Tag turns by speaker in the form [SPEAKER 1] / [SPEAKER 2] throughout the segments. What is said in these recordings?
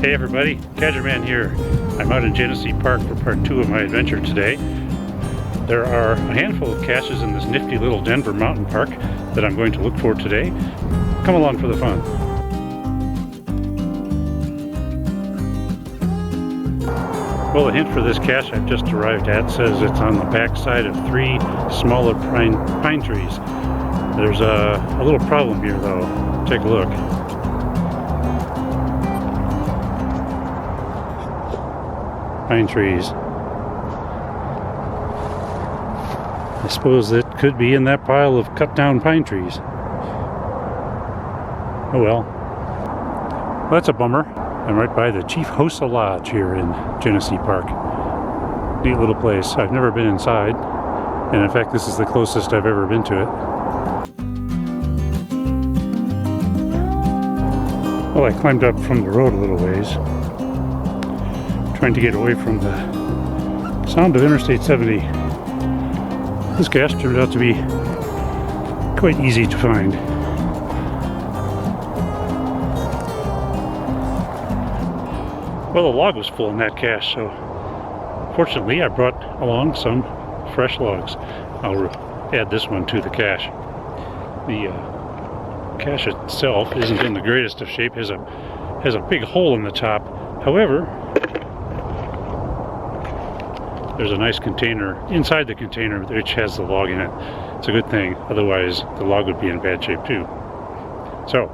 [SPEAKER 1] Hey everybody, Cadgerman here. I'm out in Genesee Park for part 2 of my adventure today. There are a handful of caches in this nifty little Denver mountain park that I'm going to look for today. Come along for the fun. Well, the hint for this cache I've just arrived at says it's on the backside of 3 smaller pine trees. There's a little problem here though. Take a look. Pine trees. I suppose it could be in that pile of cut down pine trees. Oh well. That's a bummer. I'm right by the Chief Hosa Lodge here in Genesee Park. Neat little place. I've never been inside, and in fact this is the closest I've ever been to it. Well, I climbed up from the road a little ways, trying to get away from the sound of Interstate 70. This cache turned out to be quite easy to find. Well, the log was full in that cache, so fortunately I brought along some fresh logs. I'll add this one to the cache. The cache itself isn't in the greatest of shape. Has a big hole in the top. However, there's a nice container inside the container which has the log in it. It's a good thing, otherwise the log would be in bad shape too. So,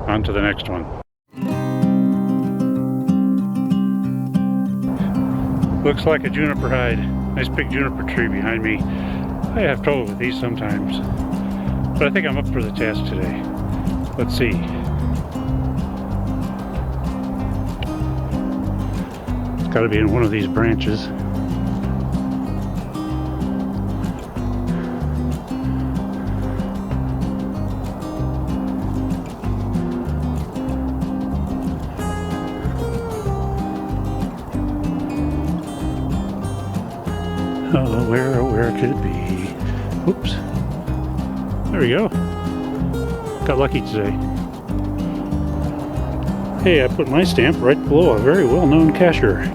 [SPEAKER 1] on to the next one. Looks like a juniper hide. Nice big juniper tree behind me. I have trouble with these sometimes, but I think I'm up for the task today. Let's see. It's got to be in one of these branches. Oh, where could it be? Oops. There we go. Got lucky today. Hey, I put my stamp right below a very well-known cacher.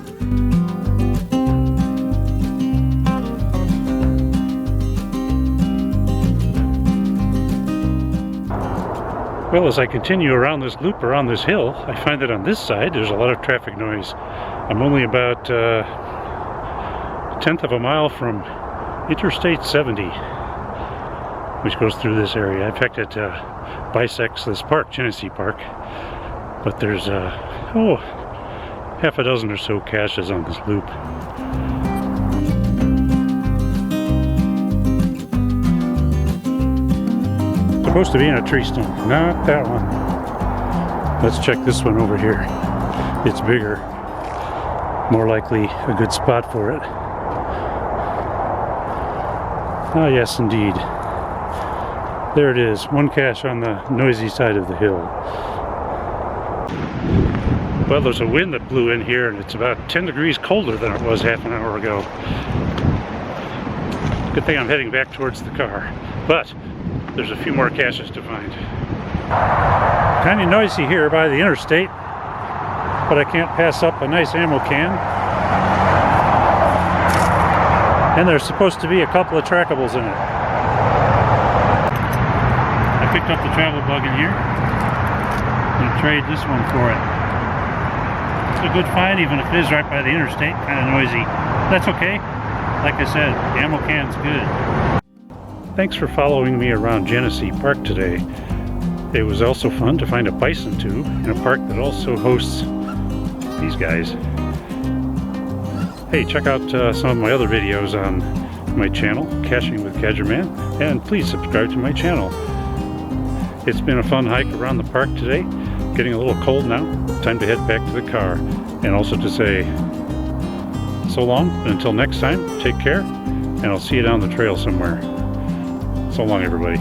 [SPEAKER 1] Well, as I continue around this loop around this hill, I find that on this side there's a lot of traffic noise. I'm only about a tenth of a mile from Interstate 70, which goes through this area. In fact, it bisects this park, Genesee Park, but there's half a dozen or so caches on this loop. Supposed to be in a tree stump, not that one. Let's check this one over here. It's bigger, more likely a good spot for it. Ah, yes, indeed. There it is, one cache on the noisy side of the hill. Well, there's a wind that blew in here, and it's about 10 degrees colder than it was half an hour ago. Good thing I'm heading back towards the car, but there's a few more caches to find. Kind of noisy here by the interstate, but I can't pass up a nice ammo can. And there's supposed to be a couple of trackables in it. I picked up the travel bug in here and trade this one for it. It's a good find, even if it is right by the interstate, kind of noisy. That's okay. Like I said, the ammo can's good. Thanks for following me around Genesee Park today. It was also fun to find a bison too, in a park that also hosts these guys. Hey, check out some of my other videos on my channel, Caching with Cadgerman, and please subscribe to my channel. It's been a fun hike around the park today. Getting a little cold now. Time to head back to the car. And also to say so long, and until next time, take care, and I'll see you down the trail somewhere. So long, everybody.